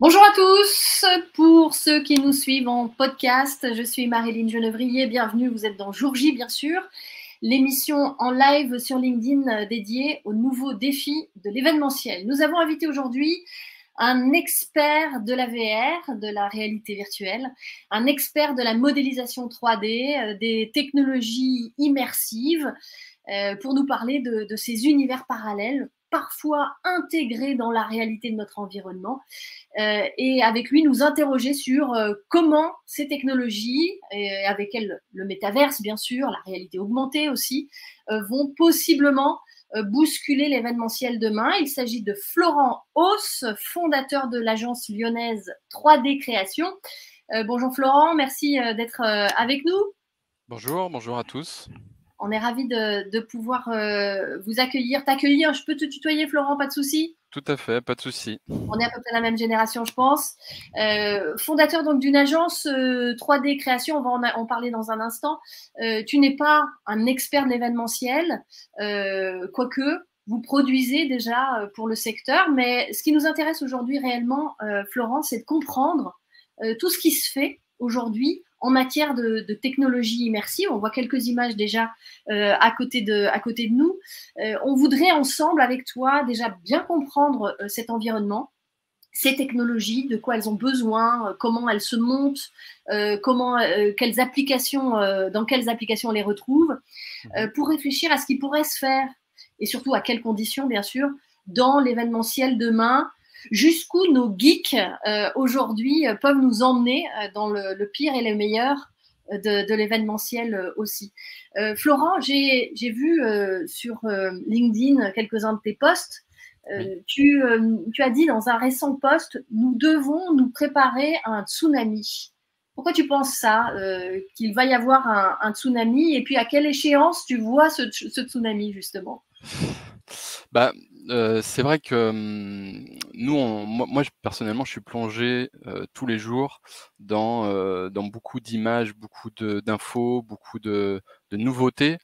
Bonjour à tous, pour ceux qui nous suivent en podcast, je suis Marilyn Genevrier, bienvenue, vous êtes dans Jour J bien sûr, l'émission en live sur LinkedIn dédiée aux nouveaux défis de l'événementiel. Nous avons invité aujourd'hui un expert de la VR, de la réalité virtuelle, un expert de la modélisation 3D, des technologies immersives, pour nous parler de ces univers parallèles, parfois intégrés dans la réalité de notre environnement. Et avec lui, nous interroger sur comment ces technologies, et avec elles le métaverse bien sûr, la réalité augmentée aussi, vont possiblement bousculer l'événementiel demain. Il s'agit de Florent Hauss, fondateur de l'agence lyonnaise 3D Création. Bonjour Florent, merci d'être avec nous. Bonjour, bonjour à tous. On est ravis de pouvoir vous accueillir, t'accueillir. Je peux te tutoyer Florent, pas de souci? Tout à fait, pas de souci. On est à peu près la même génération, je pense. Fondateur donc d'une agence 3D création, on va en parler dans un instant. Tu n'es pas un expert de l'événementiel, quoique vous produisez déjà pour le secteur, mais ce qui nous intéresse aujourd'hui réellement, Florent, c'est de comprendre tout ce qui se fait aujourd'hui en matière de technologie immersive. On voit quelques images déjà à côté de nous. On voudrait ensemble avec toi déjà bien comprendre cet environnement, ces technologies, de quoi elles ont besoin, comment elles se montent, quelles applications, dans quelles applications on les retrouve, pour réfléchir à ce qui pourrait se faire et surtout à quelles conditions, bien sûr, dans l'événementiel demain, jusqu'où nos geeks aujourd'hui peuvent nous emmener dans le pire et le meilleur de l'événementiel aussi. Florent, j'ai vu sur LinkedIn quelques-uns de tes posts. Oui. Tu as dit dans un récent post, nous devons nous préparer à un tsunami. Pourquoi tu penses ça, qu'il va y avoir un tsunami, et puis à quelle échéance tu vois ce tsunami justement? Bah, c'est vrai que, nous personnellement, je suis plongé, tous les jours dans beaucoup d'images, beaucoup d'infos, beaucoup de nouveautés,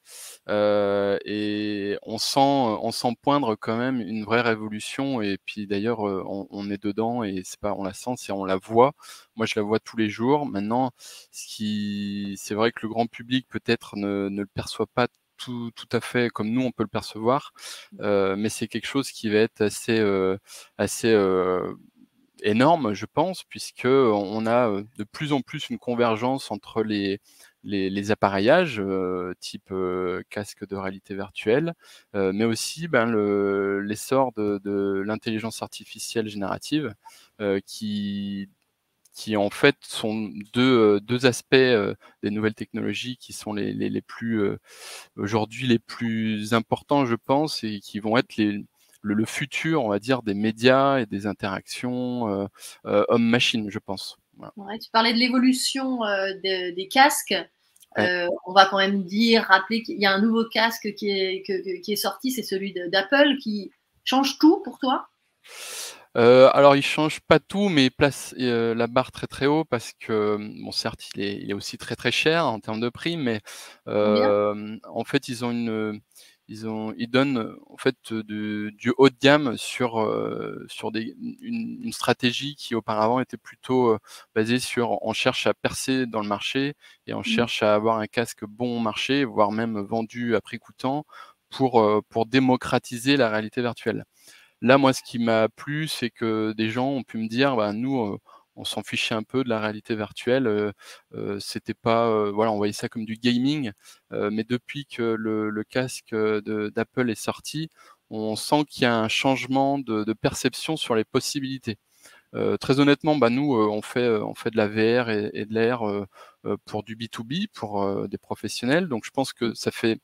et on sent poindre quand même une vraie révolution et puis d'ailleurs, on est dedans et c'est pas on la sent, on la voit. Moi, je la vois tous les jours. Maintenant, c'est vrai que le grand public peut-être ne le perçoit pas tout à fait comme nous on peut le percevoir, mais c'est quelque chose qui va être assez énorme, je pense, puisque on a, de plus en plus une convergence entre les appareillages, type, casque de réalité virtuelle, mais aussi, ben, l'essor de l'intelligence artificielle générative, qui en fait sont 2 aspects, des nouvelles technologies qui sont les plus, aujourd'hui les plus importants, je pense, et qui vont être le futur, on va dire, des médias et des interactions, homme-machine, je pense. Voilà. Ouais, tu parlais de l'évolution des casques. Ouais. On va quand même rappeler qu'il y a un nouveau casque qui est sorti, c'est celui d'Apple, qui change tout pour toi. Alors il change pas tout, mais il place, la barre très, très haut parce que, bon certes il est aussi très, très cher en termes de prix, mais Combien? en fait ils donnent, en fait, du haut de gamme sur une stratégie qui auparavant était plutôt, basée sur on cherche à percer dans le marché et on Mmh. cherche à avoir un casque bon marché, voire même vendu à prix coûtant pour démocratiser la réalité virtuelle. Là, moi, ce qui m'a plu, c'est que des gens ont pu me dire: «Bah, nous, on s'en fichait un peu de la réalité virtuelle, c'était pas, voilà, on voyait ça comme du gaming, mais depuis que le casque, d'Apple est sorti, on sent qu'il y a un changement de perception sur les possibilités». Très honnêtement, bah, nous, on fait de la VR et de l'AR, pour du B2B, pour, des professionnels. Donc je pense que ça fait,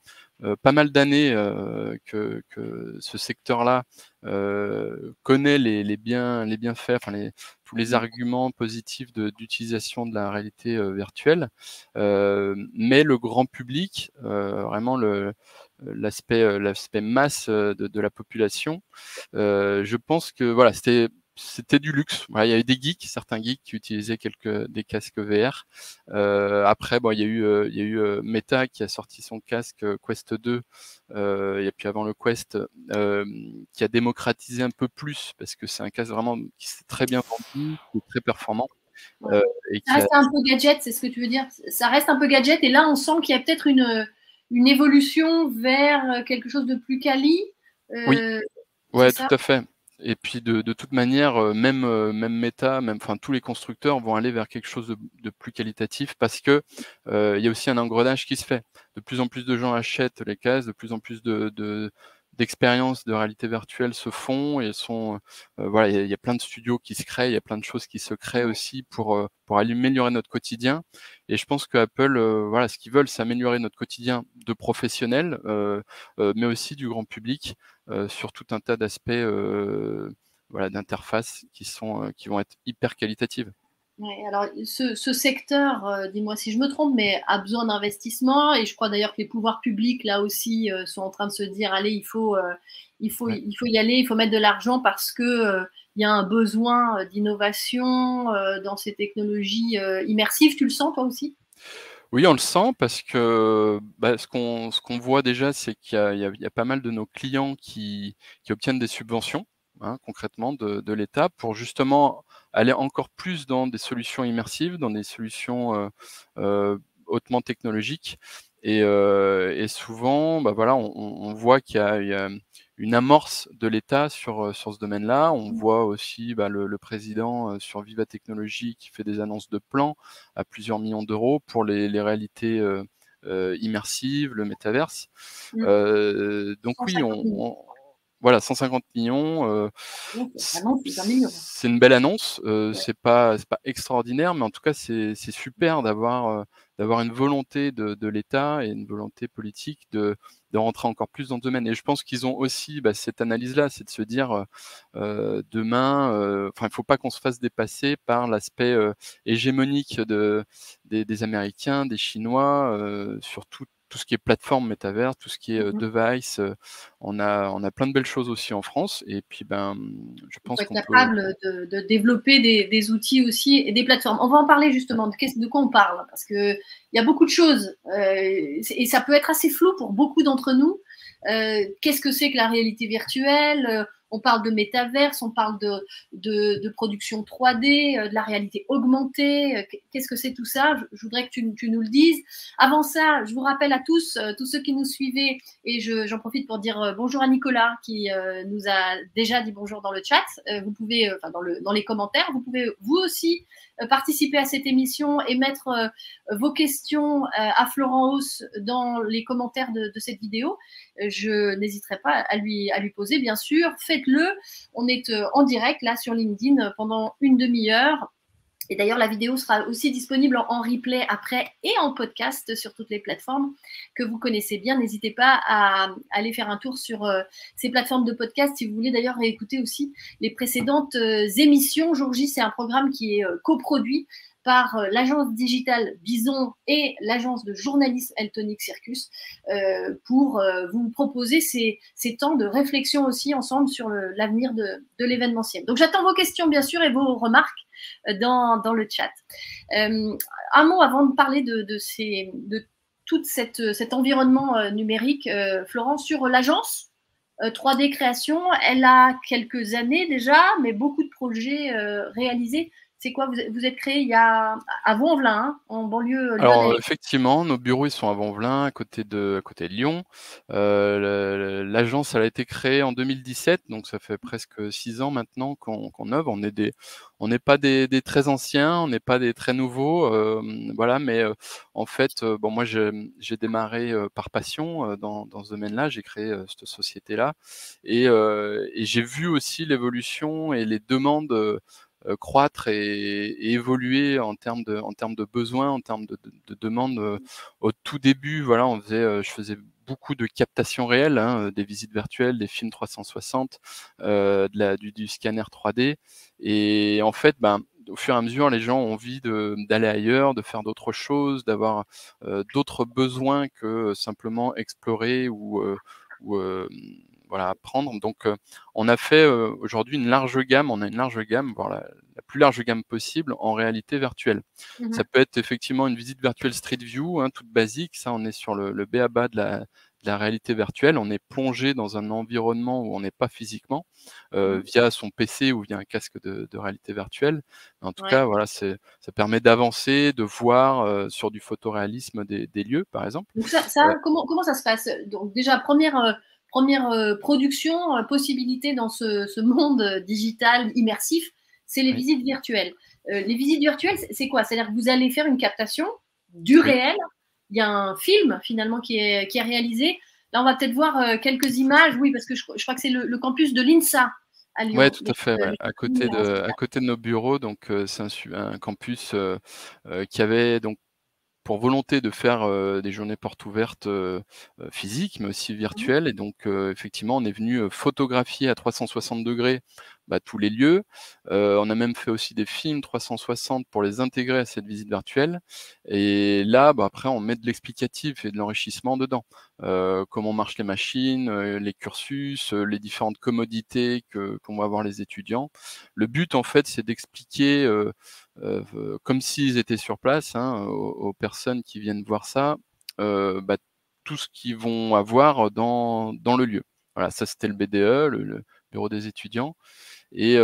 pas mal d'années, que ce secteur-là, connaît les bienfaits, enfin tous les arguments positifs d'utilisation de la réalité, virtuelle. Mais le grand public, vraiment l'aspect masse, de la population, je pense que voilà, c'était c'était du luxe. Voilà, il y avait des geeks, certains geeks qui utilisaient des casques VR. Après, bon, il y a eu Meta qui a sorti son casque Quest 2, et puis avant le Quest, qui a démocratisé un peu plus parce que c'est un casque vraiment qui s'est très bien vendu, qui est très performant. Ouais. Et Ça qui a... reste un peu gadget, c'est ce que tu veux dire. Ça reste un peu gadget, et là, on sent qu'il y a peut-être une évolution vers quelque chose de plus quali. Oui, C'est ouais, ça? tout à fait. Et puis de toute manière, même Meta, enfin tous les constructeurs vont aller vers quelque chose de plus qualitatif parce que il y a aussi un engrenage qui se fait. De plus en plus de gens achètent les casques, de plus en plus d'expériences de réalité virtuelle se font et sont voilà, il y a plein de studios qui se créent, il y a plein de choses qui se créent aussi pour améliorer notre quotidien. Et je pense que Apple, voilà, ce qu'ils veulent, c'est améliorer notre quotidien de professionnels, mais aussi du grand public. Sur tout un tas d'aspects voilà, d'interfaces qui vont être hyper qualitatives. Ouais, alors, ce secteur, dis-moi si je me trompe, mais a besoin d'investissement, et je crois d'ailleurs que les pouvoirs publics, là aussi, sont en train de se dire, allez, Ouais. il faut y aller, il faut mettre de l'argent parce que il y a un besoin d'innovation dans ces technologies immersives. Tu le sens, toi aussi? Oui, on le sent parce que bah, ce qu'on voit déjà, c'est qu'il y a pas mal de nos clients qui obtiennent des subventions, hein, concrètement, de l'État pour justement aller encore plus dans des solutions immersives, dans des solutions hautement technologiques. Et souvent, bah, voilà, on voit qu'il y a une amorce de l'État sur ce domaine-là. On voit aussi bah, le président sur Viva Technologies qui fait des annonces de plans à plusieurs millions d'euros pour les réalités immersives, le métaverse. Mm. Donc oui, 150 millions. voilà, 150 millions. Donc, vraiment plus d'un million. C'est une belle annonce. Ouais. C'est pas extraordinaire, mais en tout cas, c'est super d'avoir une volonté de l'État et une volonté politique de rentrer encore plus dans le domaine. Et je pense qu'ils ont aussi bah, cette analyse-là, c'est de se dire demain, enfin, il faut pas qu'on se fasse dépasser par l'aspect hégémonique des Américains, des Chinois, sur tout ce qui est plateforme métavers, tout ce qui est Mhm. device. On a plein de belles choses aussi en France. Et puis, ben, je Il faut pense être qu'on peut. capable de développer des outils aussi et des plateformes. On va en parler justement, de quoi on parle, parce qu'il y a beaucoup de choses et ça peut être assez flou pour beaucoup d'entre nous. Qu'est-ce que c'est que la réalité virtuelle? On parle de métaverse, on parle de production 3D, de la réalité augmentée. Qu'est-ce que c'est tout ça? Je voudrais que tu nous le dises. Avant ça, je vous rappelle à tous, tous ceux qui nous suivaient, et j'en profite pour dire bonjour à Nicolas qui nous a déjà dit bonjour dans le chat. Vous pouvez, enfin dans les commentaires, vous pouvez vous aussi participer à cette émission et mettre vos questions à Florent Hauss dans les commentaires de cette vidéo. Je n'hésiterai pas à lui poser, bien sûr. Faites-le. On est en direct là sur LinkedIn pendant une demi-heure. Et d'ailleurs, la vidéo sera aussi disponible en replay après et en podcast sur toutes les plateformes que vous connaissez bien. N'hésitez pas à aller faire un tour sur ces plateformes de podcast si vous voulez d'ailleurs réécouter aussi les précédentes émissions. Jour J, c'est un programme qui est coproduit par l'agence digitale Bison et l'agence de journalisme Eltonic Circus pour vous proposer ces temps de réflexion aussi ensemble sur l'avenir de l'événementiel. Donc j'attends vos questions bien sûr et vos remarques dans le chat. Un mot avant de parler de tout cet environnement numérique, Florence, sur l'agence 3D Création. Elle a quelques années déjà, mais beaucoup de projets réalisés. C'est quoi, vous êtes créé il y a à Vaux-en-Velin, hein, en banlieue Alors, lyonnaise. effectivement, nos bureaux, ils sont à Vaux-en-Velin, à côté de Lyon. L'agence, elle a été créée en 2017, donc ça fait presque 6 ans maintenant qu'on œuvre. On n'est pas des très anciens, on n'est pas des très nouveaux, voilà, mais en fait, bon, moi, j'ai démarré par passion dans ce domaine-là. J'ai créé cette société-là et j'ai vu aussi l'évolution et les demandes croître et évoluer en termes de besoins, en termes de demandes. Au tout début, voilà, je faisais beaucoup de captation réelle, hein, des visites virtuelles, des films 360, du scanner 3D. Et en fait, ben, au fur et à mesure, les gens ont envie d'aller ailleurs, de faire d'autres choses, d'avoir d'autres besoins que simplement explorer ou voilà, à prendre. Donc, on a fait aujourd'hui une large gamme, on a une large gamme, voire la plus large gamme possible en réalité virtuelle. Ça Mmh. peut être effectivement une visite virtuelle Street View, hein, toute basique. Ça, on est sur le b.a.-ba de la réalité virtuelle. On est plongé dans un environnement où on n'est pas physiquement, Mmh. via son PC ou via un casque de réalité virtuelle. En tout cas, Ouais. voilà, ça permet d'avancer, de voir sur du photoréalisme des lieux, par exemple. Donc ça Heu, comment ça se passe? Donc déjà première production, possibilité dans ce monde, digital immersif, c'est les oui, visites virtuelles. Les visites virtuelles, c'est quoi? C'est-à-dire que vous allez faire une captation du oui. réel. Il y a un film finalement qui est réalisé. Là, on va peut-être voir, quelques images. Oui, parce que je crois que c'est le campus de l'INSA à Ouais, Lyon, tout à fait, ouais, l'université. à côté de nos bureaux, donc c'est un campus, qui avait donc pour volonté de faire, des journées portes ouvertes, physiques, mais aussi Mmh. virtuelles et donc effectivement, on est venu, photographier à 360°, bah, tous les lieux. On a même fait aussi des films 360 pour les intégrer à cette visite virtuelle et là, bah, après on met de l'explicatif et de l'enrichissement dedans. Comment marchent les machines, les cursus, les différentes commodités qu'ont va avoir les étudiants. Le but, en fait, c'est d'expliquer, comme s'ils étaient sur place, hein, aux personnes qui viennent voir ça, bah, tout ce qu'ils vont avoir dans le lieu. Voilà, ça c'était le BDE, le bureau des étudiants et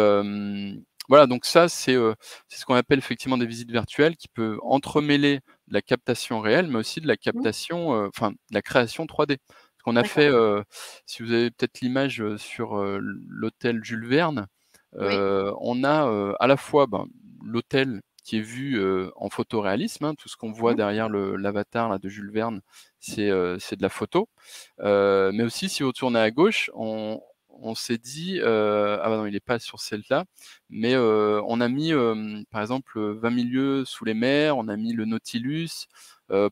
voilà, donc ça c'est ce qu'on appelle effectivement des visites virtuelles qui peut entremêler de la captation réelle, mais aussi de la Mmh. captation, enfin de la création 3D. Parce qu'on a D'accord. fait, si vous avez peut-être l'image, sur, l'hôtel Jules Verne, Oui. on a, à la fois, ben, l'hôtel qui est vu, en photoréalisme, hein, tout ce qu'on voit Mmh. derrière l'avatar là de Jules Verne, c'est de la photo. Mais aussi si vous tournez à gauche, on s'est dit, ah bah non, il est pas sur celle-là, mais on a mis, par exemple, 20 milieux sous les mers, on a mis le Nautilus,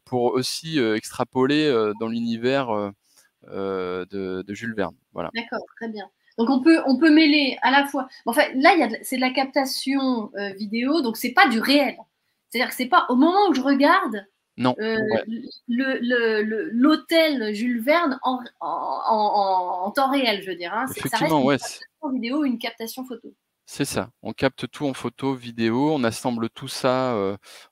pour aussi, extrapoler, dans l'univers, de Jules Verne. Voilà. D'accord, très bien. Donc on peut mêler à la fois en fait, là, il y a c'est de la captation, vidéo, donc c'est pas du réel. C'est-à-dire que c'est pas au moment où je regarde, Non, heu, ouais, l'hôtel Jules Verne en temps réel, je veux dire, hein. Ça reste effectivement, une ouais, captation vidéo, une captation photo. c'est ça. On capte tout en photo, vidéo, on assemble tout ça,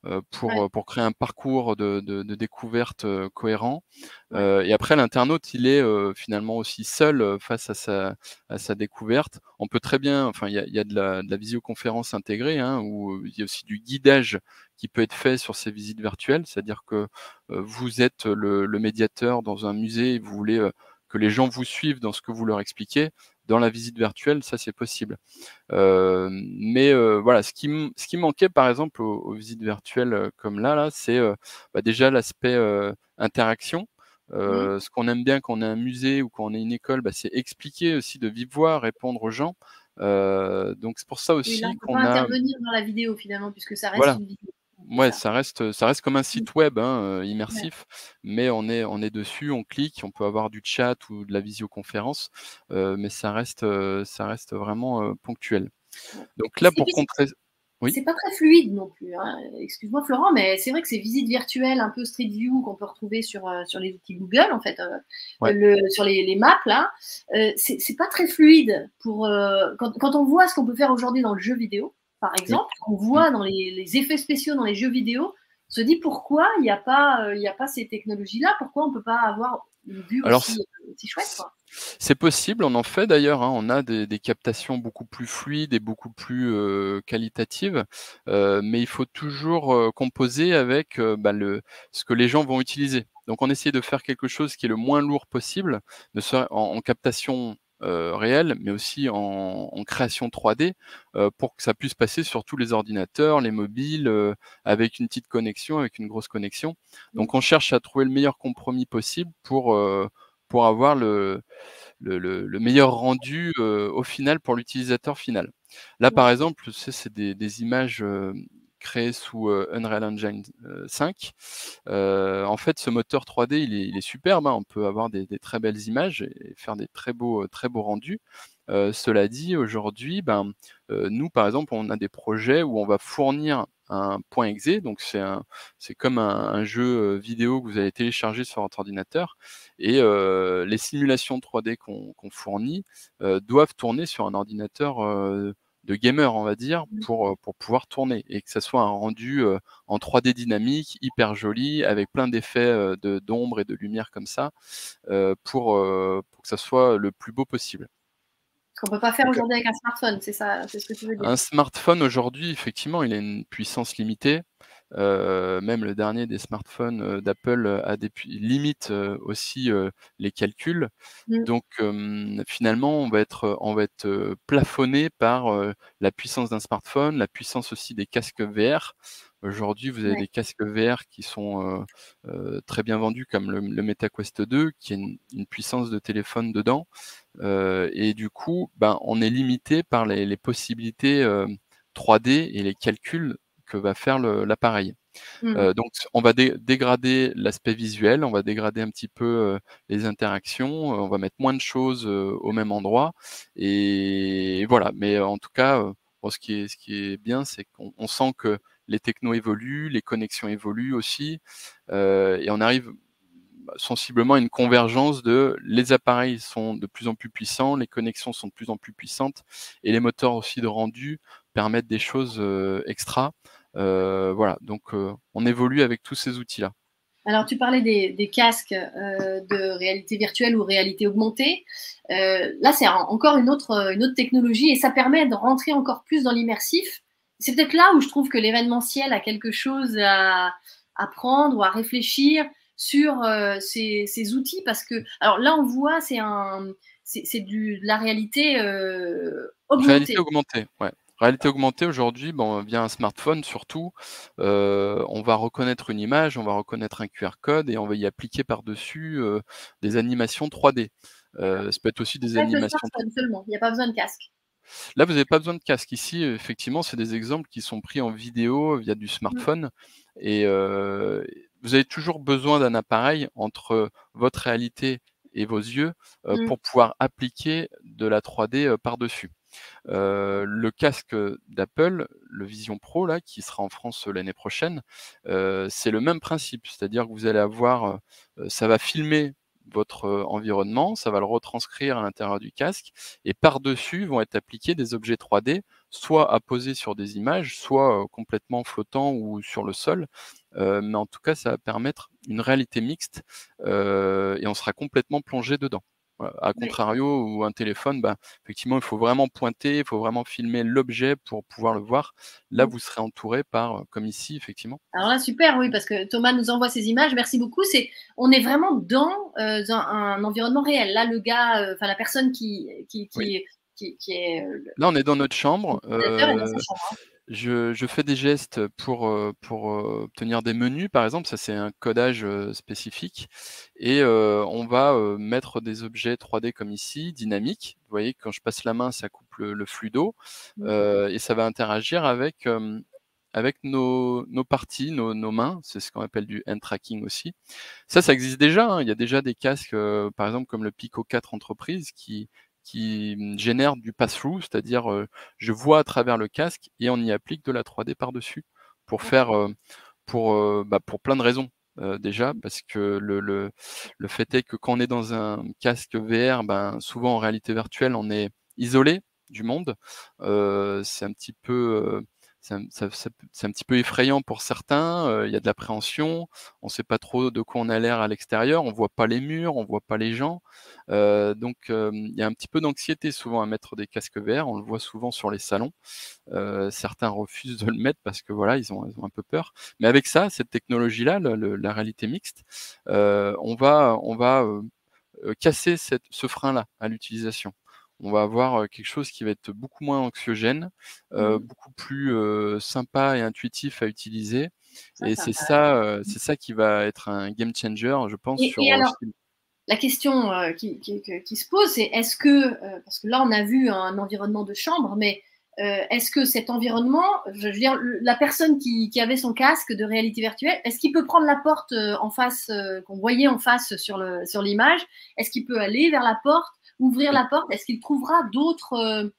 Ouais, pour créer un parcours de découverte, cohérent. ouais. Et après l'internaute, il est, finalement aussi seul, face à sa découverte. On peut très bien enfin il y a de la visioconférence intégrée, hein, où il y a aussi du guidage qui peut être fait sur ces visites virtuelles. C'est-à-dire que, vous êtes le médiateur dans un musée et vous voulez, que les gens vous suivent dans ce que vous leur expliquez. Dans la visite virtuelle, ça c'est possible. Mais voilà, ce qui manquait par exemple aux visites virtuelles, comme là, c'est, bah, déjà l'aspect, interaction. Mmh. Ce qu'on aime bien quand on est un musée ou quand on est une école, bah, c'est expliquer aussi de vive voix, répondre aux gens. Donc c'est pour ça Oui, là, on aussi peut pas qu'on a intervenir dans la vidéo finalement puisque ça reste voilà, une vidéo. C'est ouais, ça. ça reste comme un Mmh. site web, hein, Ouais. immersif, mais on est dessus, on clique, on peut avoir du chat ou de la visioconférence, mais ça reste vraiment, ponctuel. Ouais. Donc là, Et pour puis contrer oui? c'est pas très fluide non plus, hein. Excuse-moi Florent, mais c'est vrai que ces visites virtuelles un peu Street View qu'on peut retrouver sur les outils Google en fait, Ouais. sur les maps là, c'est pas très fluide pour, quand on voit ce qu'on peut faire aujourd'hui dans le jeu vidéo, par Oui. exemple, qu'on Mmh. voit dans les effets spéciaux dans les jeux vidéo, on se dit: «Pourquoi il y a pas ces technologies-là? Pourquoi on peut pas avoir une vue Alors aussi chouette, c quoi?» c'est possible, on en fait d'ailleurs, hein. On a des captations beaucoup plus fluides et beaucoup plus, qualitatives, mais il faut toujours, composer avec, bah, ce que les gens vont utiliser. Donc on essaie de faire quelque chose qui est le moins lourd possible, ne serait en captation, réelle, mais aussi en création 3D, pour que ça puisse passer sur tous les ordinateurs, les mobiles, avec une petite connexion, avec une grosse connexion. Mmh. Donc on cherche à trouver le meilleur compromis possible pour avoir le meilleur rendu, au final pour l'utilisateur final. Là, par Ouais. exemple, c'est des images, créées sous, Unreal Engine, 5. En fait, ce moteur 3D, il est superbe, hein. On peut avoir des très belles images et faire des très beaux rendus. Cela dit, aujourd'hui, ben, nous, par exemple, on a des projets où on va fournir un point .exe, donc c'est comme un jeu vidéo que vous allez télécharger sur votre ordinateur, et les simulations 3D qu'on fournit doivent tourner sur un ordinateur de gamer, on va dire, pour pouvoir tourner, et que ça soit un rendu en 3D dynamique, hyper joli, avec plein d'effets d'ombre et de lumière comme ça, pour que ça soit le plus beau possible. Ce qu'on ne peut pas faire aujourd'hui avec un smartphone, c'est ça, c'est ce que tu veux dire? Un smartphone aujourd'hui, effectivement, il a une puissance limitée. Même le dernier des smartphones d'Apple a des limite aussi les calculs. Donc finalement, on va être plafonné par la puissance d'un smartphone, la puissance aussi des casques VR. Aujourd'hui, vous avez des casques VR qui sont très bien vendus, comme le MetaQuest 2, qui a une puissance de téléphone dedans. Et du coup, ben, on est limité par les possibilités 3D et les calculs que va faire l'appareil. Donc on va dégrader l'aspect visuel, on va dégrader un petit peu les interactions, on va mettre moins de choses au même endroit, et voilà. Mais en tout cas, bon, ce qui est bien, c'est qu'on sent que les technos évoluent, les connexions évoluent aussi, et on arrive sensiblement à une convergence les appareils sont de plus en plus puissants, les connexions sont de plus en plus puissantes, et les moteurs aussi de rendu permettent des choses extra. Voilà, donc on évolue avec tous ces outils-là. Alors, tu parlais des casques de réalité virtuelle ou réalité augmentée. Là, c'est encore une autre technologie, et ça permet de rentrer encore plus dans l'immersif. C'est peut-être là où je trouve que l'événementiel a quelque chose à prendre ou à réfléchir sur ces outils, parce que, alors là, on voit, c'est de la réalité augmentée. Réalité augmentée, ouais. Réalité augmentée aujourd'hui, bon, via un smartphone surtout, on va reconnaître une image, on va reconnaître un QR code, et on va y appliquer par-dessus des animations 3D. Ça peut être aussi des Avec le animations. smartphone seulement, il n'y a pas besoin de casque. Là, vous n'avez pas besoin de casque. Ici, effectivement, c'est des exemples qui sont pris en vidéo via du smartphone, et vous avez toujours besoin d'un appareil entre votre réalité et vos yeux pour pouvoir appliquer de la 3D par-dessus. Le casque d'Apple, le Vision Pro, là, qui sera en France l'année prochaine, c'est le même principe. C'est-à-dire que vous allez avoir, ça va filmer votre environnement, ça va le retranscrire à l'intérieur du casque, et par-dessus vont être appliqués des objets 3D, soit à poser sur des images, soit complètement flottants ou sur le sol. Mais en tout cas, ça va permettre une réalité mixte, et on sera complètement plongé dedans. À contrario, ou un téléphone, bah, effectivement, il faut vraiment pointer, il faut vraiment filmer l'objet pour pouvoir le voir. Là, vous serez entouré par, comme ici, effectivement. Alors là, super, oui, parce que Thomas nous envoie ces images. Merci beaucoup. On est vraiment dans un environnement réel. Là, le gars, enfin la personne qui est Là, on est dans notre chambre. est dans sa chambre, hein. Je fais des gestes pour obtenir des menus, par exemple. Ça, c'est un codage spécifique, et on va mettre des objets 3D comme ici, dynamiques. Vous voyez, quand je passe la main, ça coupe le flux d'eau, et ça va interagir avec nos parties, nos mains. C'est ce qu'on appelle du hand tracking aussi. Ça existe déjà, hein. Il y a déjà des casques, par exemple comme le Pico 4 Entreprise, qui génère du pass-through, c'est-à-dire je vois à travers le casque et on y applique de la 3D par-dessus pour faire pour plein de raisons. Déjà parce que le fait est que quand on est dans un casque VR, ben, souvent en réalité virtuelle, on est isolé du monde. C'est un petit peu c'est un petit peu effrayant pour certains, il y a de l'appréhension, on ne sait pas trop de quoi on a l'air à l'extérieur, on voit pas les murs, on voit pas les gens. Donc il y a un petit peu d'anxiété souvent à mettre des casques VR, on le voit souvent sur les salons. Certains refusent de le mettre parce que voilà, ils ont un peu peur. Mais avec ça, cette technologie-là, la réalité mixte, on va casser ce frein-là à l'utilisation. On va avoir quelque chose qui va être beaucoup moins anxiogène, beaucoup plus sympa et intuitif à utiliser. Et c'est ça qui va être un game changer, je pense, sur alors, la question qui se pose, c'est est-ce que, parce que là on a vu un environnement de chambre, mais est-ce que cet environnement, je veux dire, la personne qui avait son casque de réalité virtuelle, est-ce qu'il peut prendre la porte en face, qu'on voyait en face sur l'image? Est-ce qu'il peut aller vers la porte, ouvrir la porte? Est-ce qu'il trouvera d'autres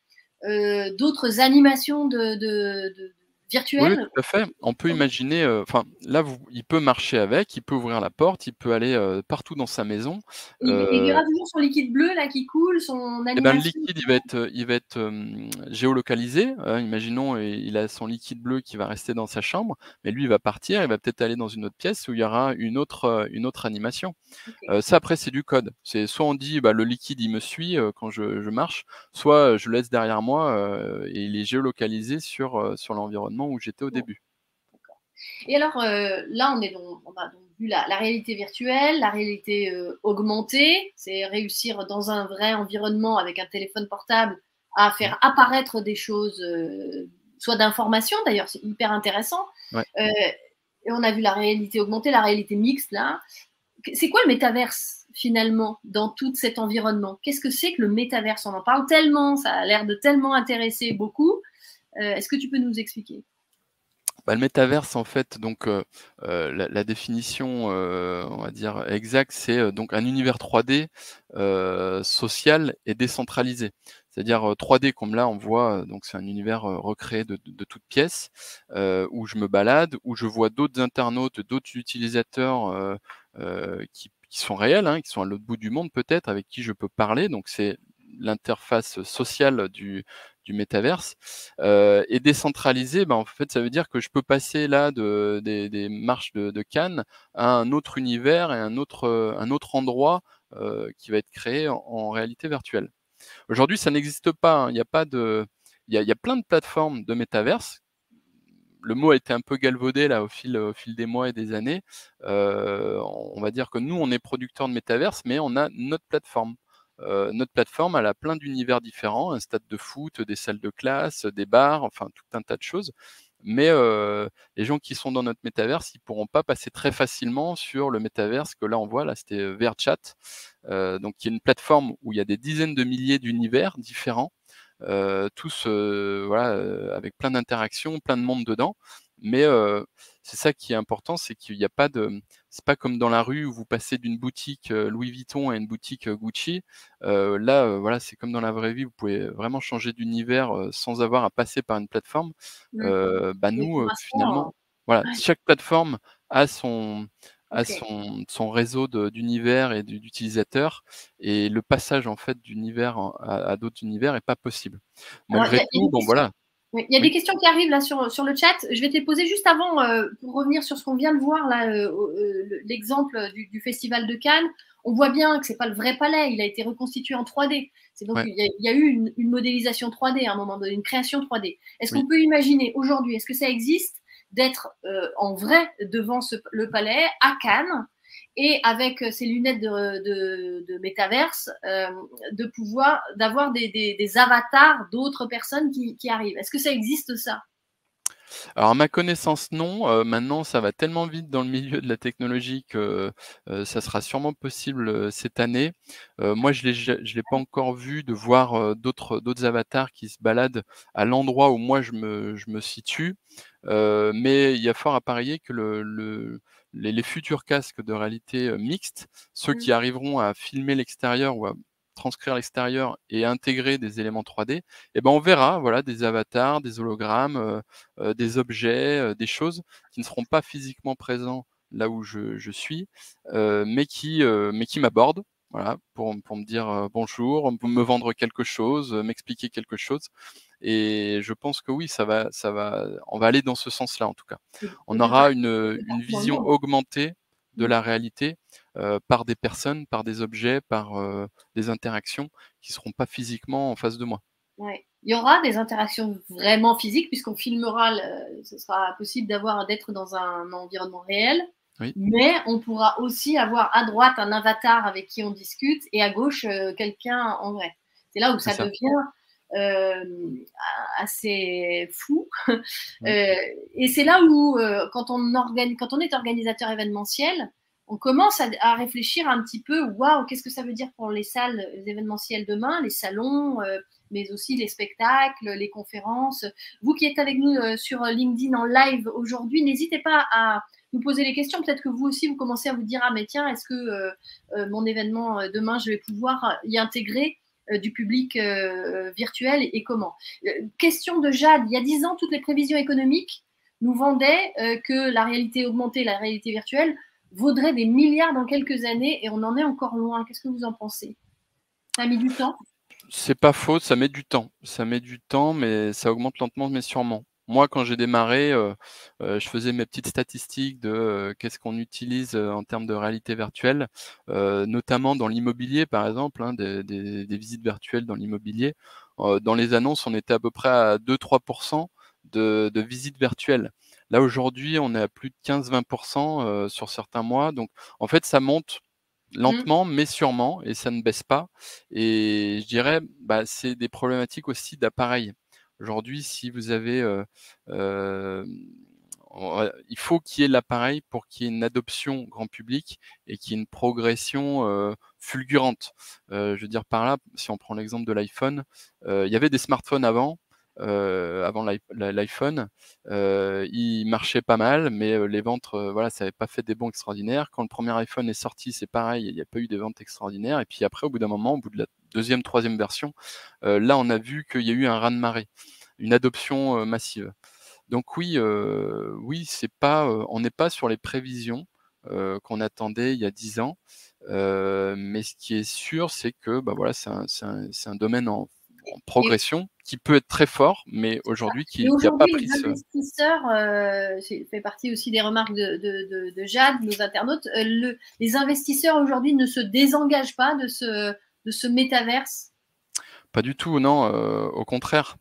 animations Oui, virtuel? tout à fait. On peut imaginer, enfin, là, il peut marcher avec, il peut ouvrir la porte, il peut aller, partout dans sa maison. Il verra toujours son liquide bleu là qui coule, son Et ben, le animation? liquide, il va être, géolocalisé. Imaginons, il a son liquide bleu qui va rester dans sa chambre, mais lui, il va partir, il va peut-être aller dans une autre pièce où il y aura une autre animation. OK. Ça, après, c'est du code. C'est soit on dit: «Bah, le liquide, il me suit, quand je marche», soit, je le laisse derrière moi, et il est géolocalisé sur l'environnement où j'étais au Bon, début. d'accord. Et alors, là, on a donc vu la réalité virtuelle, la réalité, augmentée. C'est réussir dans un vrai environnement avec un téléphone portable à Mmh. faire apparaître des choses, soit d'information d'ailleurs, c'est hyper intéressant. Ouais. Et on a vu la réalité augmentée, la réalité mixte là. C'est quoi le métaverse finalement dans tout cet environnement? Qu'est-ce que c'est que le métaverse? On en parle tellement, ça a l'air de tellement intéresser beaucoup. Est-ce que tu peux nous expliquer? Bah, le métaverse, en fait, donc la définition, on va dire exacte, c'est, donc un univers 3D, social et décentralisé. C'est-à-dire, 3D comme là on voit, donc c'est un univers, recréé de toutes pièces, où je me balade, où je vois d'autres internautes, d'autres utilisateurs, qui sont réels, hein, qui sont à l'autre bout du monde peut-être, avec qui je peux parler. Donc c'est l'interface sociale du métaverse. Et décentralisé, bah, en fait, ça veut dire que je peux passer là des marches de Cannes à un autre univers et un autre endroit, qui va être créé en réalité virtuelle. Aujourd'hui, ça n'existe pas, hein, il y a pas de il y a plein de plateformes de métaverse. Le mot a été un peu galvaudé là au fil des mois et des années. On va dire que nous, on est producteurs de métaverse, mais on a notre plateforme. Notre plateforme, elle a plein d'univers différents, un stade de foot, des salles de classe, des bars, enfin tout un tas de choses. Mais les gens qui sont dans notre métaverse, ils pourront pas passer très facilement sur le métaverse que là on voit, là c'était, VRChat, donc qui est une plateforme où il y a des dizaines de milliers d'univers différents, tous, voilà, avec plein d'interactions, plein de monde dedans. Mais c'est ça qui est important, c'est qu'il y a pas de c'est pas comme dans la rue où vous passez d'une boutique, Louis Vuitton à une boutique, Gucci. Là, voilà, c'est comme dans la vraie vie, vous pouvez vraiment changer d'univers, sans avoir à passer par une plateforme. Mmh. Bah, Et nous, pour l'instant, finalement, voilà, ouais, chaque plateforme a son OK. son réseau d'univers et d'utilisateurs, et le passage, en fait, d'univers à d'autres univers est pas possible. Alors Malgré il y a tout, des bon, questions voilà. oui, il y a des Oui? questions qui arrivent là sur le chat. Je vais te les poser juste avant, pour revenir sur ce qu'on vient de voir là, l'exemple du festival de Cannes. On voit bien que c'est pas le vrai palais, il a été reconstitué en 3D. C'est donc Ouais, il y a eu une modélisation 3D à un moment donné, une création 3D. Est-ce oui. qu'on peut imaginer aujourd'hui, est-ce que ça existe d'être, en vrai devant le palais à Cannes et avec, ses lunettes de métaverse, de pouvoir d'avoir des avatars d'autres personnes qui arrivent. Est-ce que ça existe ça? Alors à ma connaissance, non. Maintenant, ça va tellement vite dans le milieu de la technologie que, ça sera sûrement possible, cette année. Moi, je l'ai pas encore vu de voir, d'autres avatars qui se baladent à l'endroit où moi je me situe. Mais il y a fort à parier que les futurs casques de réalité, mixte, ceux Mmh. qui arriveront à filmer l'extérieur ou à transcrire l'extérieur et intégrer des éléments 3D, et ben, on verra, voilà, des avatars, des hologrammes, des objets, des choses qui ne seront pas physiquement présents là où je suis, mais qui m'abordent, voilà, pour me dire, bonjour, pour me vendre quelque chose, m'expliquer quelque chose. Et je pense que oui, on va aller dans ce sens-là, en tout cas. Et On de aura partout une dans le vision monde. augmentée de Mmh. la réalité, par des personnes, par des objets, par, des interactions qui seront pas physiquement en face de moi. Ouais. Il y aura des interactions vraiment physiques puisqu'on filmera ce sera possible d'être dans un environnement réel, Oui, mais on pourra aussi avoir à droite un avatar avec qui on discute et à gauche, quelqu'un en vrai. C'est là où c'est ça ça. devient, assez fou. Mmh. Et c'est là où, quand on est organisateur événementiel, on commence à réfléchir un petit peu: «Waouh, qu'est-ce que ça veut dire pour les salles événementielles demain, les salons, mais aussi les spectacles, les conférences?» Vous qui êtes avec nous, sur LinkedIn en live aujourd'hui, n'hésitez pas à nous poser les questions. Peut-être que vous aussi, vous commencez à vous dire: «Ah mais tiens, est-ce que, mon événement, demain, je vais pouvoir y intégrer du public virtuel et comment. Question de Jade, il y a 10 ans, toutes les prévisions économiques nous vendaient que la réalité augmentée, la réalité virtuelle, vaudrait des milliards dans quelques années et on en est encore loin. Qu'est-ce que vous en pensez? Ça a mis du temps? C'est pas faux, ça met du temps. Ça met du temps, mais ça augmente lentement mais sûrement. Moi, quand j'ai démarré, je faisais mes petites statistiques de, qu'est-ce qu'on utilise, en termes de réalité virtuelle, notamment dans l'immobilier, par exemple, hein, des visites virtuelles dans l'immobilier. Dans les annonces, on était à peu près à 2-3 de visites virtuelles. Là, aujourd'hui, on est à plus de 15-20 sur certains mois. Donc en fait, ça monte lentement mais sûrement et ça ne baisse pas et je dirais, bah, c'est des problématiques aussi d'appareils. Aujourd'hui, si vous avez, il faut qu'il y ait l'appareil pour qu'il y ait une adoption grand public et qu'il y ait une progression, fulgurante. Je veux dire par là, si on prend l'exemple de l'iPhone, il y avait des smartphones avant l'iPhone, il marchait pas mal, mais les ventes, voilà, ça n'avait pas fait des bons extraordinaires. Quand le premier iPhone est sorti, c'est pareil, il n'y a pas eu des ventes extraordinaires. Et puis après, au bout d'un moment, au bout de la deuxième, troisième version, là, on a vu qu'il y a eu un raz-de-marée, une adoption massive. Donc oui, oui, c'est pas, on n'est pas sur les prévisions qu'on attendait il y a 10 ans. Mais ce qui est sûr, c'est que bah, voilà, c'est un domaine en progression qui peut être très fort, mais aujourd'hui Et qui a pas aujourd'hui, pris les ce. investisseurs, fait partie aussi des remarques de Jade, nos internautes, les investisseurs aujourd'hui ne se désengagent pas de ce métaverse. Pas du tout, non, au contraire.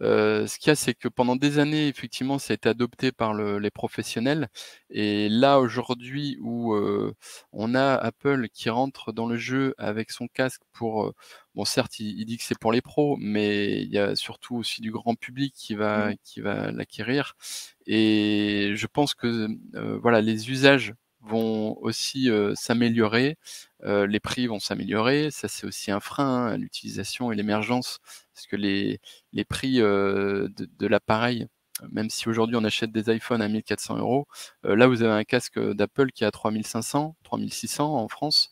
Ce qu'il y a, c'est que pendant des années, effectivement, ça a été adopté par les professionnels et là, aujourd'hui, où, on a Apple qui rentre dans le jeu avec son casque pour, bon certes, il dit que c'est pour les pros, mais il y a surtout aussi du grand public qui va l'acquérir et je pense que, voilà, les usages vont aussi, s'améliorer, les prix vont s'améliorer. Ça, c'est aussi un frein, hein, à l'utilisation et l'émergence parce que les prix, de l'appareil, même si aujourd'hui on achète des iPhones à 1 400 €, là vous avez un casque, d'Apple qui est à 3 500, 3 600 en France.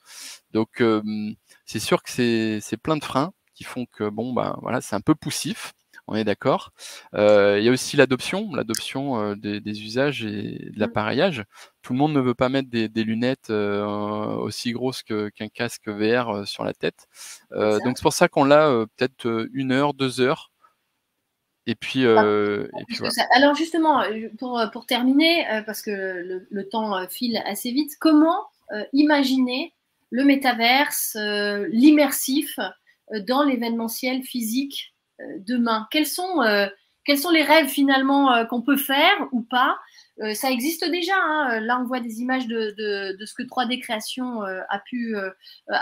Donc c'est sûr que c'est plein de freins qui font que bon, bah, voilà, c'est un peu poussif, on est d'accord. Il y a aussi l'adoption, des usages et de l'appareillage. Tout le monde ne veut pas mettre des lunettes, aussi grosses qu'un casque VR, sur la tête. Donc c'est pour ça qu'on l'a, peut-être, 1 heure, 2 heures et puis voilà. Alors justement, pour terminer, parce que le temps file assez vite, comment imaginer le métaverse, l'immersif dans l'événementiel physique demain? Quels sont les rêves finalement qu'on peut faire ou pas? Ça existe déjà, hein. Là, on voit des images de ce que 3D Création a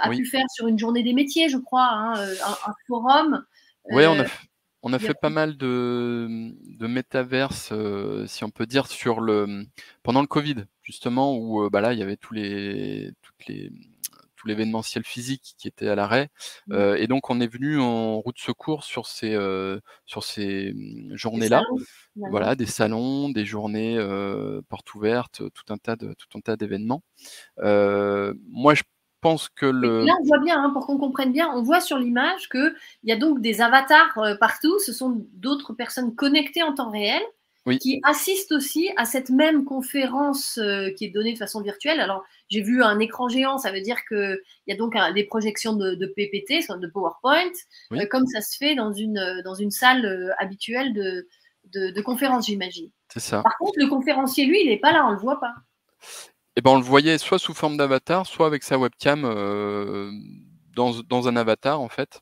Oui. pu faire sur une journée des métiers, je crois, hein, un forum. Ouais, Euh, on a il y a- fait pas mal de métaverse, si on peut dire sur pendant le Covid justement où, bah, là, il y avait tout l'événementiel physique qui était à l'arrêt, et donc on est venu en roue de secours sur ces, des journées-là. salons, finalement. Voilà, des salons, des journées, portes ouvertes, tout un tas d'événements. Moi je pense que Et là, on voit bien, hein, pour qu'on comprenne bien, on voit sur l'image qu'il y a donc des avatars partout. Ce sont d'autres personnes connectées en temps réel oui, qui assistent aussi à cette même conférence qui est donnée de façon virtuelle. Alors, j'ai vu un écran géant, ça veut dire qu'il y a donc des projections de PPT, de PowerPoint, oui, comme ça se fait dans une salle habituelle de conférence, j'imagine. c'est ça. Par contre, le conférencier, lui, il n'est pas là, on ne le voit pas. Et ben, on le voyait soit sous forme d'avatar, soit avec sa webcam, dans un avatar, en fait.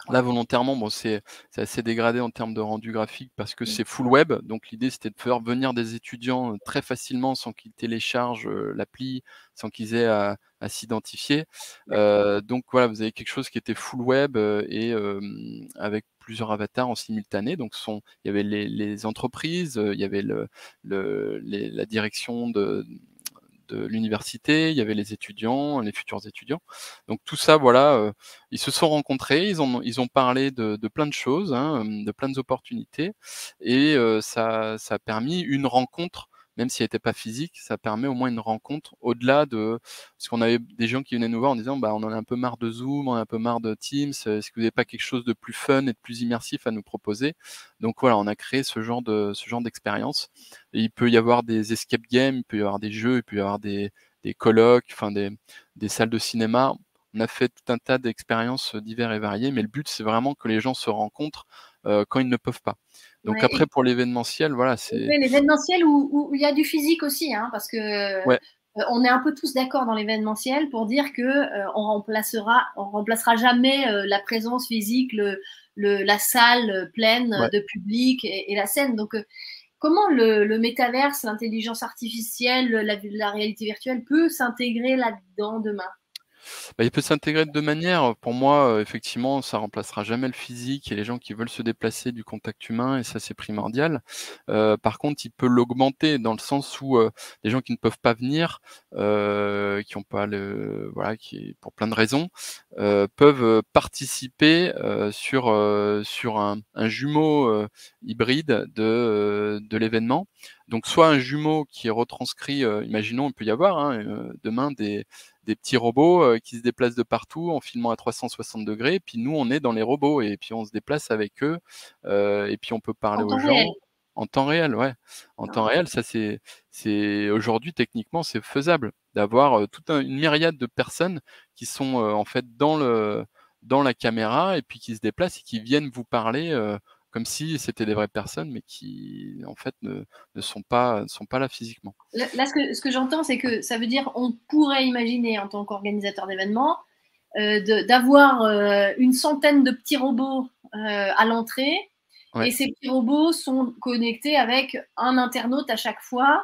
Là, volontairement, bon, c'est assez dégradé en termes de rendu graphique parce que c'est full web. Donc l'idée, c'était de faire venir des étudiants, très facilement sans qu'ils téléchargent, l'appli, sans qu'ils aient à s'identifier. Donc voilà, vous avez quelque chose qui était full web, et avec plusieurs avatars en simultané. Donc il y avait les entreprises, il y avait la direction de l'université, il y avait les étudiants, les futurs étudiants. Donc tout ça, voilà, ils se sont rencontrés, ils ont parlé de plein de choses, hein, de plein d'opportunités et ça a permis une rencontre même si elle n'était pas physique, ça permet au moins une rencontre au-delà de... Parce qu'on avait des gens qui venaient nous voir en disant bah, on en a un peu marre de Zoom, on en a un peu marre de Teams, est-ce que vous n'avez pas quelque chose de plus fun et de plus immersif à nous proposer? Donc voilà, on a créé ce genre d'expérience. Et il peut y avoir des escape games, il peut y avoir des jeux, il peut y avoir des colloques, enfin des salles de cinéma. On a fait tout un tas d'expériences diverses et variées, mais le but, c'est vraiment que les gens se rencontrent quand ils ne peuvent pas. Donc Ouais, après, pour l'événementiel, voilà, c'est... l'événementiel où il y a du physique aussi, hein, parce que Ouais, on est un peu tous d'accord dans l'événementiel pour dire que on remplacera jamais la présence physique, la salle pleine ouais. de public et la scène. Donc, comment le métaverse, l'intelligence artificielle, la réalité virtuelle peut s'intégrer là-dedans demain? Bah, il peut s'intégrer de 2 manières. Pour moi, effectivement, ça remplacera jamais le physique et les gens qui veulent se déplacer du contact humain et ça, c'est primordial. Par contre, il peut l'augmenter dans le sens où, des gens qui ne peuvent pas venir, qui ont pas le voilà, qui pour plein de raisons, peuvent, participer, sur un jumeau, hybride de l'événement. Donc soit un jumeau qui retranscrit, imaginons, il peut y avoir, hein, demain des petits robots qui se déplacent de partout en filmant à 360 degrés. Puis nous, on est dans les robots et puis on se déplace avec eux et puis on peut parler En aux temps réel. gens en temps réel, ouais. En temps réel, ça c'est aujourd'hui techniquement c'est faisable d'avoir toute une myriade de personnes qui sont en fait dans la caméra et puis qui se déplacent et qui viennent vous parler comme si c'était des vraies personnes, mais qui en fait ne sont pas là physiquement. Là, ce que j'entends, c'est que ça veut dire on pourrait imaginer en tant qu'organisateur d'événements d'avoir une centaine de petits robots à l'entrée Ouais. et ces petits robots sont connectés avec un internaute à chaque fois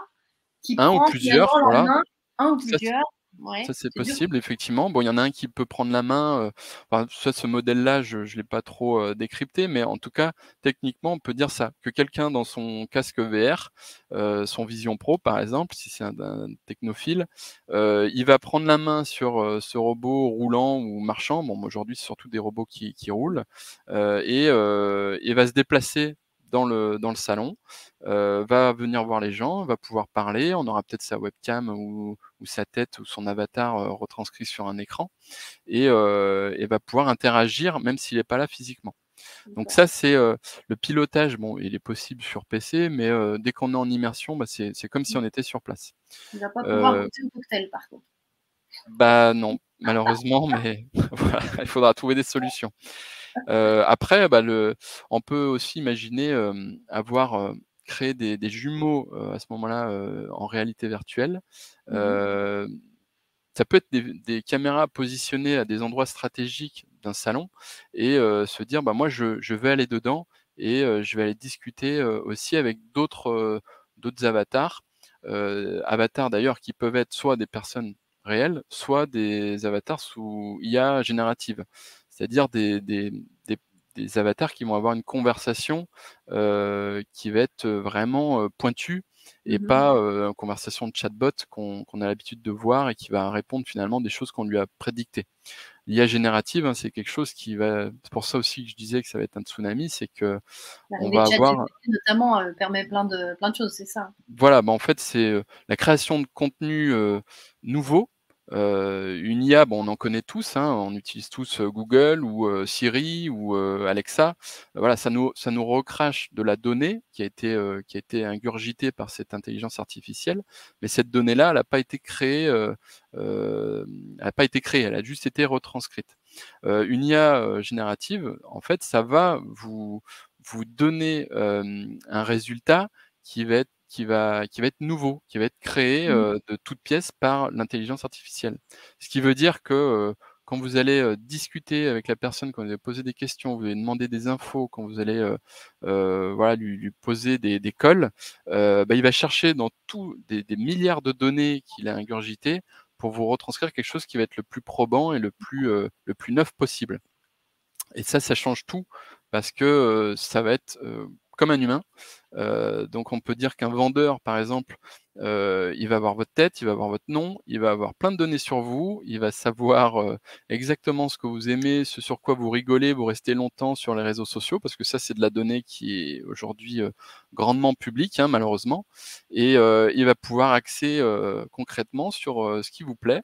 qui Un ou prend plusieurs, finalement la voilà. main, un ou Ça plusieurs. Ça, Ouais, c'est c'est dur. possible, effectivement. Bon, il y en a un qui peut prendre la main, enfin, ça, ce modèle-là, je ne l'ai pas trop, décrypté, mais en tout cas, techniquement, on peut dire ça, que quelqu'un dans son casque VR, son Vision Pro, par exemple, si c'est un technophile, il va prendre la main sur, ce robot roulant ou marchant. Bon, aujourd'hui, c'est surtout des robots qui roulent, et va se déplacer dans le salon, va venir voir les gens, va pouvoir parler. On aura peut-être sa webcam ou sa tête ou son avatar retranscrit sur un écran et va pouvoir interagir même s'il n'est pas là physiquement. Donc ça, c'est le pilotage. Bon, il est possible sur PC, mais dès qu'on est en immersion, bah, c'est comme si on était sur place. Il ne va pas pouvoir Euh, goûter au cocktail, par contre. Bah non, malheureusement, mais voilà, il faudra trouver des solutions. Après, bah, on peut aussi imaginer avoir créé des jumeaux à ce moment-là en réalité virtuelle. Mhm. Euh, Ça peut être des caméras positionnées à des endroits stratégiques d'un salon et se dire: «Bah, moi, je vais aller dedans et je vais aller discuter, aussi avec d'autres avatars». Avatars d'ailleurs qui peuvent être soit des personnes réelles, soit des avatars sous IA générative. C'est-à-dire des avatars qui vont avoir une conversation, qui va être, vraiment, pointue et Mhm. pas, une conversation de chatbot qu'on a l'habitude de voir et qui va répondre finalement des choses qu'on lui a prédictées. L'IA générative, hein, c'est quelque chose qui va c'est pour ça aussi que je disais que ça va être un tsunami, c'est qu'on L'arrivée va de avoir ChatGPT, notamment, permet plein de choses, c'est ça. voilà, bah, en fait, c'est, la création de contenus, nouveaux. Une IA, bon, on en connaît tous, hein, on utilise tous, Google ou, Siri ou, Alexa. Voilà, ça nous recrache de la donnée qui a été ingurgitée par cette intelligence artificielle. Mais cette donnée-là, elle a pas été créée, elle a pas été créée, elle a juste été retranscrite. Une IA, générative, en fait, ça va vous donner, un résultat qui va être nouveau, qui va être créé, Mmh. de toutes pièces par l'intelligence artificielle. Ce qui veut dire que, quand vous allez, discuter avec la personne, quand vous allez poser des questions, vous allez demander des infos, quand vous allez, voilà, lui poser des colles, bah, il va chercher dans tout des milliards de données qu'il a ingurgitées pour vous retranscrire quelque chose qui va être le plus probant et le plus neuf possible. Et ça change tout parce que, ça va être, comme un humain. Donc on peut dire qu'un vendeur, par exemple, il va avoir votre tête, il va avoir votre nom, il va avoir plein de données sur vous, il va savoir exactement ce que vous aimez, ce sur quoi vous rigolez, vous restez longtemps sur les réseaux sociaux, parce que ça, c'est de la donnée qui est aujourd'hui grandement publique, hein, malheureusement. Et il va pouvoir axer concrètement sur ce qui vous plaît,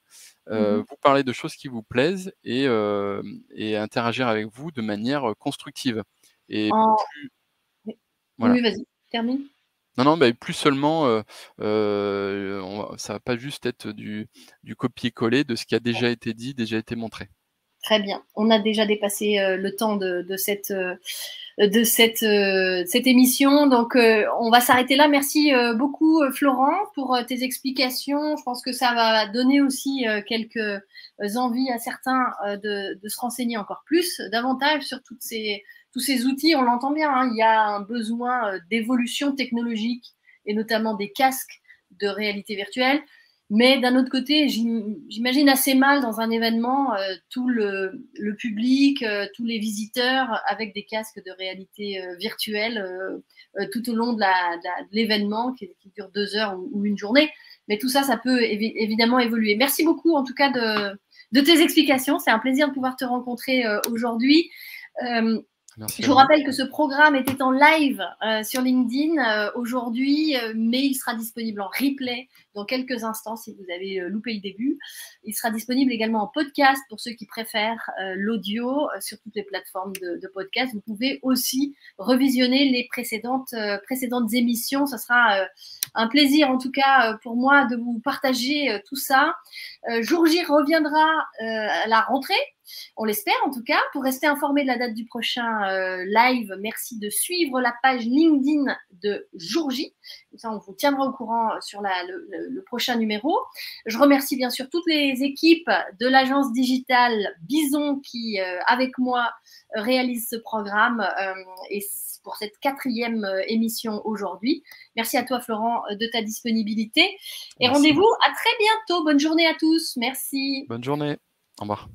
vous parler de choses qui vous plaisent et interagir avec vous de manière constructive. Et En... plus, Oui, voilà. oui, vas-y, termine. Non, non, bah, plus seulement, ça va pas juste être du copier-coller de ce qui a déjà été dit, déjà été montré. Très bien. On a déjà dépassé le temps de cette émission. Donc, on va s'arrêter là. Merci beaucoup, Florent, pour tes explications. Je pense que ça va donner aussi quelques envies à certains de se renseigner encore plus, davantage sur tous ces outils. On l'entend bien, hein, il y a un besoin d'évolution technologique et notamment des casques de réalité virtuelle. Mais d'un autre côté, j'imagine assez mal dans un événement tout le public, tous les visiteurs avec des casques de réalité virtuelle tout au long de l'événement qui dure 2 heures ou une journée. Mais tout ça, ça peut évidemment évoluer. Merci beaucoup en tout cas de tes explications. C'est un plaisir de pouvoir te rencontrer aujourd'hui. Merci Je à vous vous. rappelle que ce programme était en live sur LinkedIn aujourd'hui, mais il sera disponible en replay dans quelques instants si vous avez loupé le début. Il sera disponible également en podcast pour ceux qui préfèrent l'audio sur toutes les plateformes de podcast. Vous pouvez aussi revisionner les précédentes émissions. Ce sera un plaisir en tout cas pour moi de vous partager tout ça. Jour J reviendra à la rentrée. On l'espère en tout cas. Pour rester informé de la date du prochain live, merci de suivre la page LinkedIn de Jour J. Comme ça, on vous tiendra au courant sur le prochain numéro. Je remercie bien sûr toutes les équipes de l'agence digitale Bison qui, avec moi, réalisent ce programme et pour cette 4e émission aujourd'hui. Merci à toi, Florent, de ta disponibilité. Et rendez-vous à très bientôt. Bonne journée à tous. Merci. Bonne journée. Au revoir.